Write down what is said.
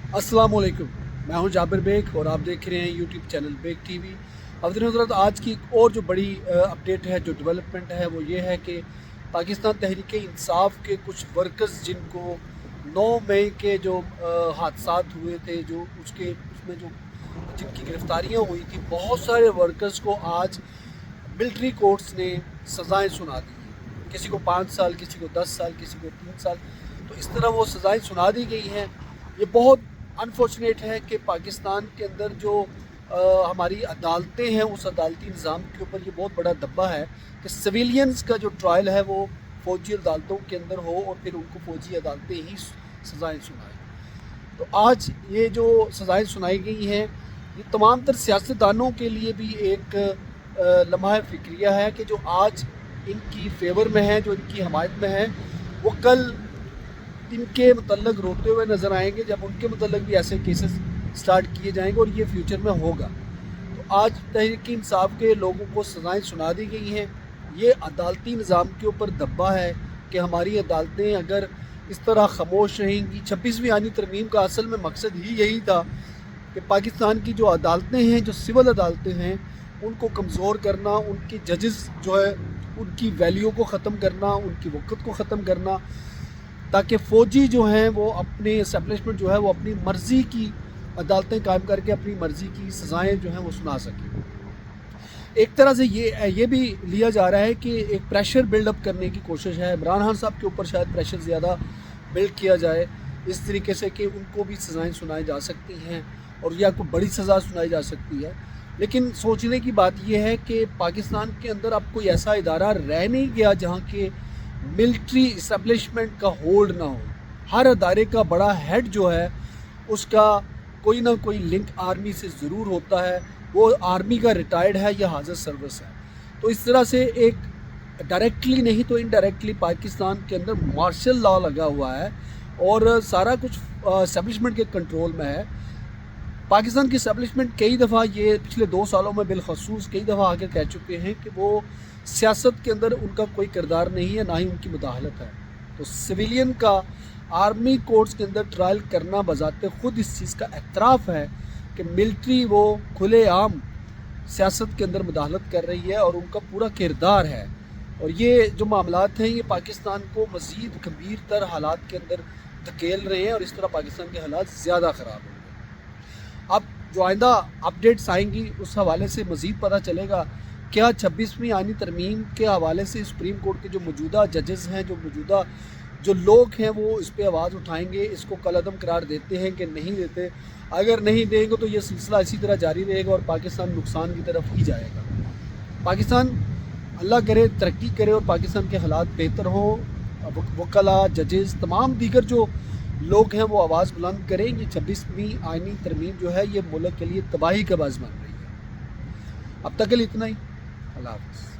अस्सलामुअलैकुम, मैं हूं जाबिर बेग और आप देख रहे हैं यूट्यूब चैनल बेग टीवी। अब हज़रत आज की एक और जो बड़ी अपडेट है, जो डेवलपमेंट है, वो ये है कि पाकिस्तान तहरीक इंसाफ के कुछ वर्कर्स जिनको 9 मई के जो हादसात हुए थे, जो उसमें जो जिनकी गिरफ्तारियां हुई थी, बहुत सारे वर्कर्स को आज मिलिट्री कोर्ट्स ने सज़ाएं सुना दी हैं। किसी को 5 साल, किसी को 10 साल, किसी को 3 साल, तो इस तरह वो सज़ाएं सुना दी गई हैं। ये बहुत अनफॉर्चुनेट है कि पाकिस्तान के अंदर जो हमारी अदालतें हैं, उस अदालती निज़ाम के ऊपर ये बहुत बड़ा दब्बा है कि सिविलियंस का जो ट्रायल है वो फ़ौजी अदालतों के अंदर हो और फिर उनको फ़ौजी अदालतें ही सज़ाएँ सुनाएँ। तो आज ये जो सज़ाएँ सुनाई गई हैं, ये तमाम तर सियासतदानों के लिए भी एक लम्हा फ़िक्रिया है कि जो आज इनकी फेवर में है, जो इनकी हमायत में है, वो कल इनके मतलब रोते हुए नज़र आएंगे जब उनके मतलब भी ऐसे केसेस स्टार्ट किए जाएंगे और ये फ्यूचर में होगा। तो आज तहरीक इंसाफ के लोगों को सज़ाएं सुना दी गई हैं। ये अदालती निज़ाम के ऊपर दब्बा है कि हमारी अदालतें अगर इस तरह खामोश रहेंगी। 26वीं आईनी तरमीम का असल में मकसद ही यही था कि पाकिस्तान की जो अदालतें हैं, जो सिविल अदालतें हैं, उनको कमज़ोर करना, उनके जजेस जो है उनकी वैल्यू को ख़त्म करना, उनकी वक़्त को ख़त्म करना, ताकि फ़ौजी जो हैं वो अपने एस्टेब्लिशमेंट जो है वो अपनी मर्ज़ी की अदालतें कायम करके अपनी मर्ज़ी की सज़ाएँ जो हैं वो सुना सकें। एक तरह से ये भी लिया जा रहा है कि एक प्रेशर बिल्डअप करने की कोशिश है। इमरान खान साहब के ऊपर शायद प्रेशर ज़्यादा बिल्ड किया जाए इस तरीके से कि उनको भी सज़ाएँ सुनाई जा सकती हैं और या कोई बड़ी सज़ा सुनाई जा सकती है। लेकिन सोचने की बात यह है कि पाकिस्तान के अंदर अब कोई ऐसा इदारा रह नहीं गया जहाँ के मिलिट्री इस्टेब्लिशमेंट का होल्ड ना हो। हर अदारे का बड़ा हेड जो है उसका कोई ना कोई लिंक आर्मी से ज़रूर होता है, वो आर्मी का रिटायर्ड है या हाज़र सर्विस है। तो इस तरह से एक डायरेक्टली नहीं तो इनडायरेक्टली पाकिस्तान के अंदर मार्शल लॉ लगा हुआ है और सारा कुछ इस्टेब्लिशमेंट के कंट्रोल में है। पाकिस्तान की इस्टेब्लिशमेंट कई दफ़ा ये पिछले 2 सालों में बिलखसूस कई दफ़ा आकर कह चुके हैं कि वो सियासत के अंदर उनका कोई किरदार नहीं है, ना ही उनकी मुदाखलत है। तो सिविलियन का आर्मी कोर्ट्स के अंदर ट्रायल करना बजाते ख़ुद इस चीज़ का एतराफ़ है कि मिलिट्री वो खुलेआम सियासत के अंदर मुदाखलत कर रही है और उनका पूरा किरदार है। और ये जो मामलात हैं, ये पाकिस्तान को मज़ीद गंभीर तर हालात के अंदर धकेल रहे हैं और इस तरह पाकिस्तान के हालात ज़्यादा ख़राब होंगे। अब जो आइंदा अपडेट्स आएंगी उस हवाले से मज़ीद पता चलेगा। क्या 26वीं आईनी तरमीम के हवाले से सुप्रीम कोर्ट के जो मौजूदा जजेस हैं, जो मौजूदा जो लोग हैं, वो इस पर आवाज़ उठाएंगे, इसको कलअदम करार देते हैं कि नहीं देते? अगर नहीं देंगे तो ये सिलसिला इसी तरह जारी रहेगा और पाकिस्तान नुकसान की तरफ ही जाएगा। पाकिस्तान अल्लाह करे तरक्की करे और पाकिस्तान के हालात बेहतर हों। वकला, जजेस, तमाम दीगर जो लोग हैं वो आवाज़ बुलंद करें। ये 26वीं आईनी तरमीम जो है ये मुल्क के लिए तबाही का बाज़ बन रही है। अब तक के लिए इतना ही। अल्लाह हाफ़िज़।